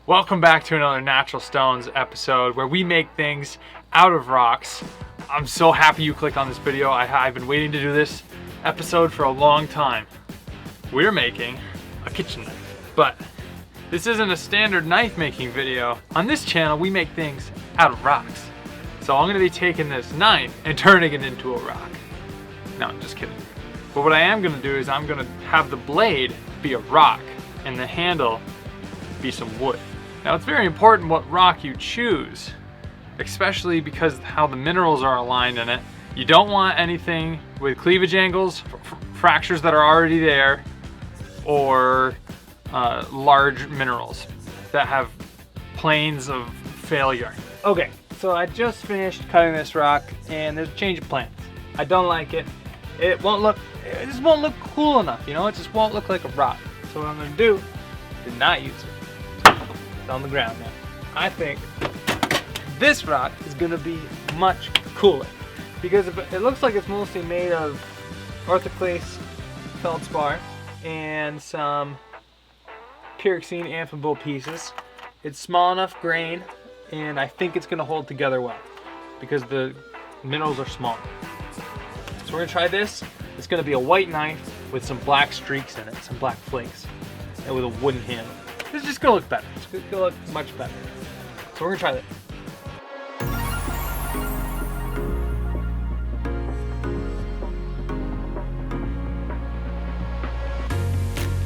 Welcome back to another Natural Stones episode where we make things out of rocks. I'm so happy you clicked on this video. I've been waiting to do this episode for a long time. We're making a kitchen knife, but this isn't a standard knife making video. On this channel, we make things out of rocks. So I'm gonna be taking this knife and turning it into a rock. No, I'm just kidding. But what I am gonna do is I'm gonna have the blade be a rock and the handle be some wood. Now it's very important what rock you choose, especially because how the minerals are aligned in it. You don't want anything with cleavage angles, fractures that are already there, or large minerals that have planes of failure. Okay, so I just finished cutting this rock and there's a change of plans. I don't like it. It just won't look cool enough, you know? It just won't look like a rock. So what I'm gonna do is not use it. It's on the ground now. I think this rock is gonna be much cooler because it looks like it's mostly made of orthoclase feldspar and some pyroxene amphibole pieces. It's small enough grain and I think it's gonna hold together well because the minerals are small. So we're gonna try this. It's gonna be a white knife with some black streaks in it, some black flakes, and with a wooden handle. This is just gonna look better. It's gonna look much better. So we're gonna try this.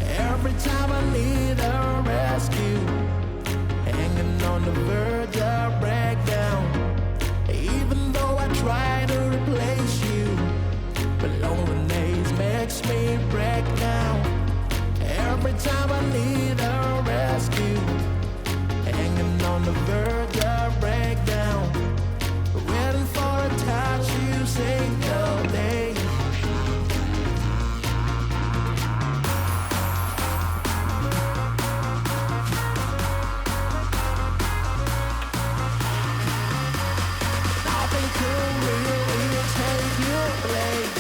Every time I need a rescue, hanging on the verge of breakdown. Even though I try to replace you, but loneliness makes me break down. Every time I need a rescue, hanging on the verge of breakdown. Waiting for a touch, you say no day. Nothing could really take your place.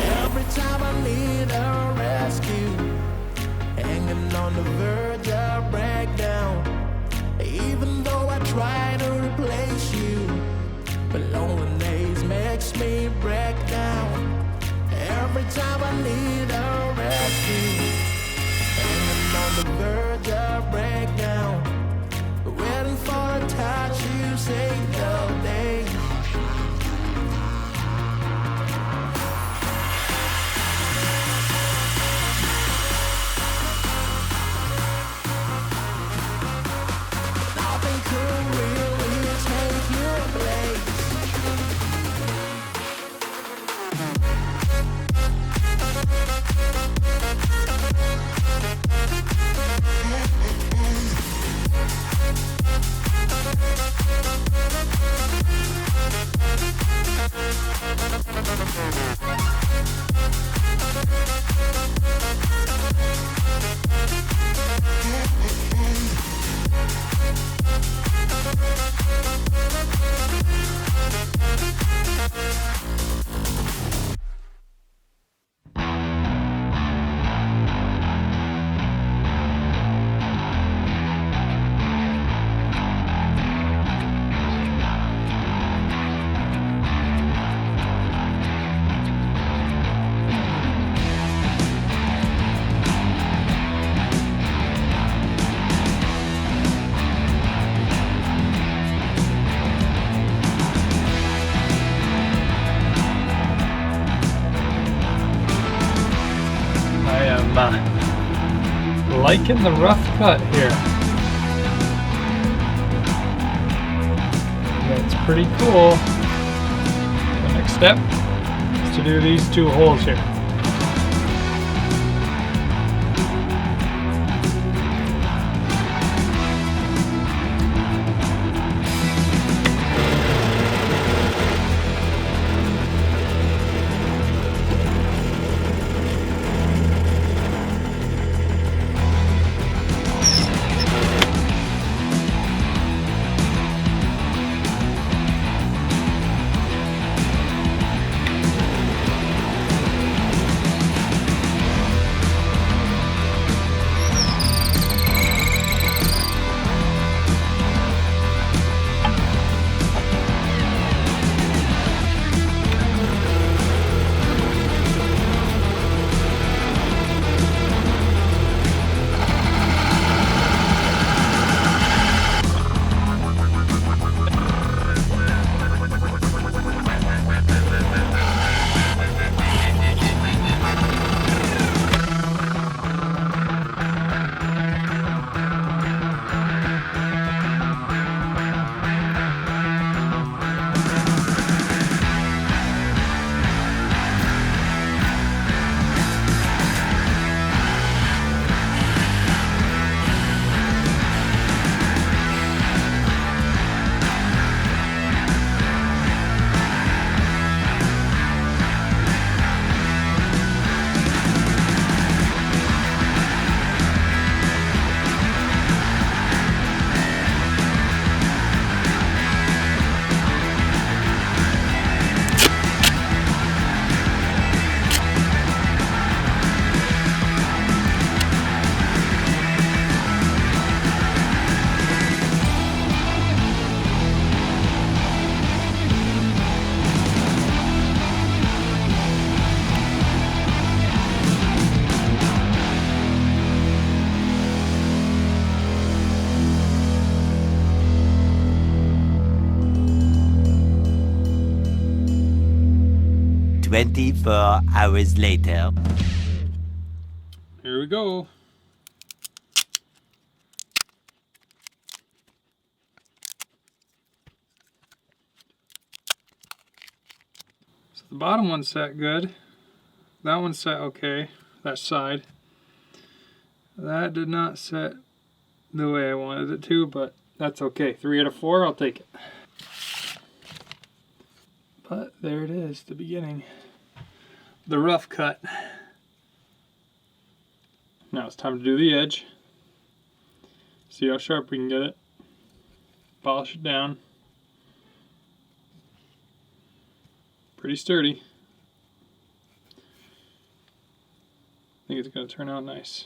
Every time I need a rescue, hanging on the verge of breakdown. Even though I try to replace you, but loneliness makes me break down. Every time I need a rescue, hanging on the verge of breakdown. Waiting for a touch, you say no day. Nothing could really take your place. Liking the rough cut here. That's pretty cool. The next step is to do these two holes here. 24 hours later. Here we go. So the bottom one's set good. That one's set okay, that side. That did not set the way I wanted it to, but that's okay. 3 out of 4, I'll take it. But there it is, the beginning. The rough cut. Now it's time to do the edge. See how sharp we can get it. Polish it down. Pretty sturdy. I think it's going to turn out nice.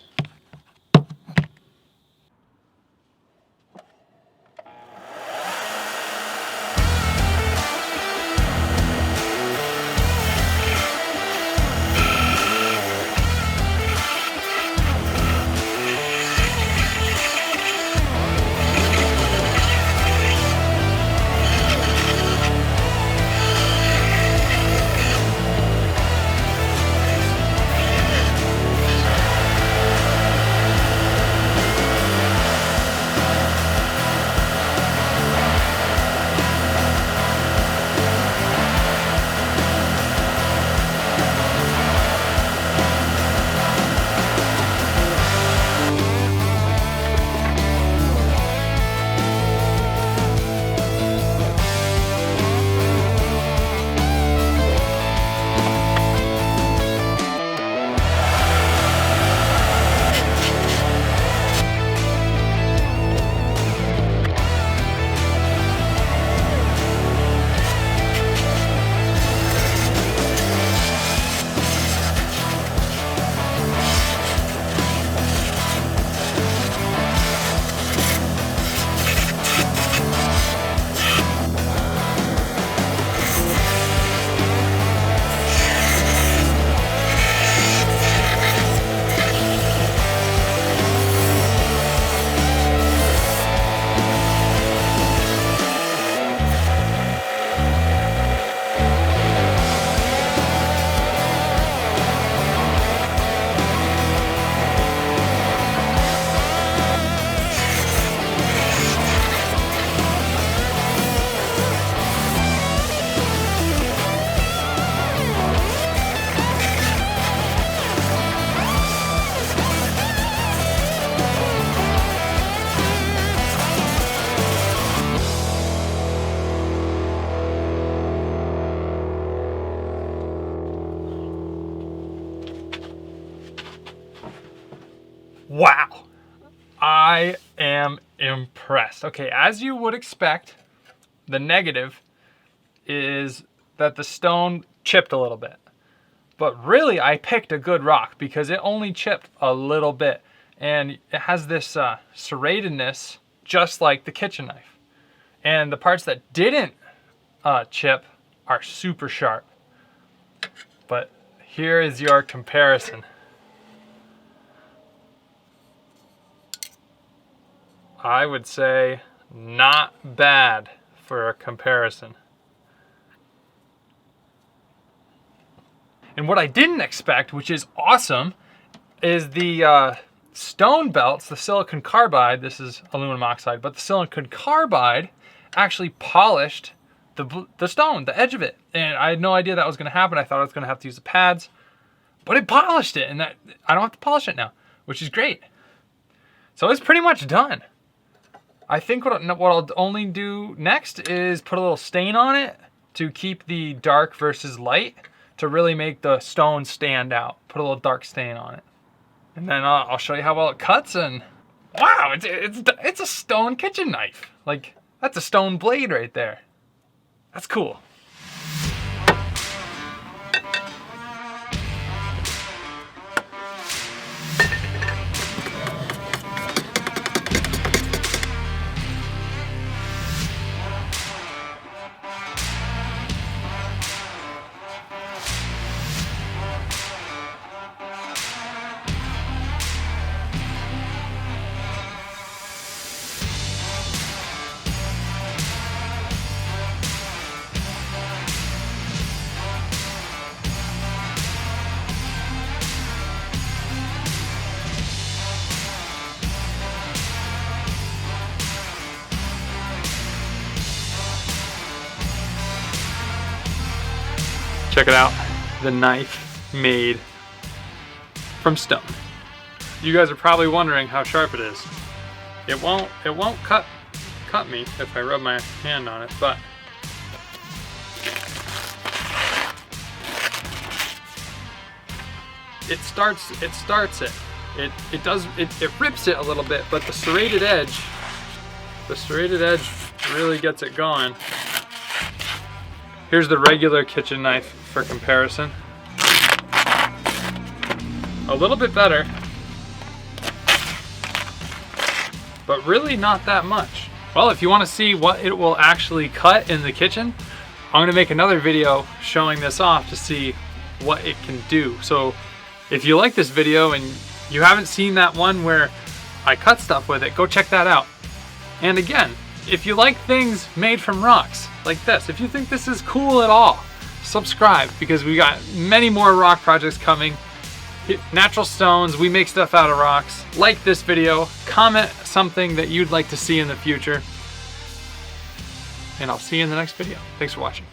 Wow, I am impressed. Okay, as you would expect, the negative is that the stone chipped a little bit. But really, I picked a good rock because it only chipped a little bit. And it has this serratedness just like the kitchen knife. And the parts that didn't chip are super sharp. But here is your comparison. I would say not bad for a comparison. And what I didn't expect, which is awesome, is the stone belts, the silicon carbide. This is aluminum oxide, but the silicon carbide actually polished the stone, the edge of it. And I had no idea that was going to happen. I thought I was going to have to use the pads, but it polished it, and that I don't have to polish it now, which is great. So it's pretty much done. I think what I'll only do next is put a little stain on it to keep the dark versus light, to really make the stone stand out. Put a little dark stain on it. And then I'll show you how well it cuts, and wow, it's a stone kitchen knife. Like, that's a stone blade right there. That's cool. Check it out. The knife made from stone. You guys are probably wondering how sharp it is. It won't cut me if I rub my hand on it, but it starts it. It rips it a little bit, but the serrated edge really gets it going. Here's the regular kitchen knife for comparison. A little bit better, but really not that much. Well, if you want to see what it will actually cut in the kitchen, I'm gonna make another video showing this off to see what it can do. So if you like this video and you haven't seen that one where I cut stuff with it, go check that out. And again, if you like things made from rocks like this, if you think this is cool at all, subscribe, because we got many more rock projects coming. Natural stones, we make stuff out of rocks. Like this video, comment something that you'd like to see in the future, and I'll see you in the next video. Thanks for watching.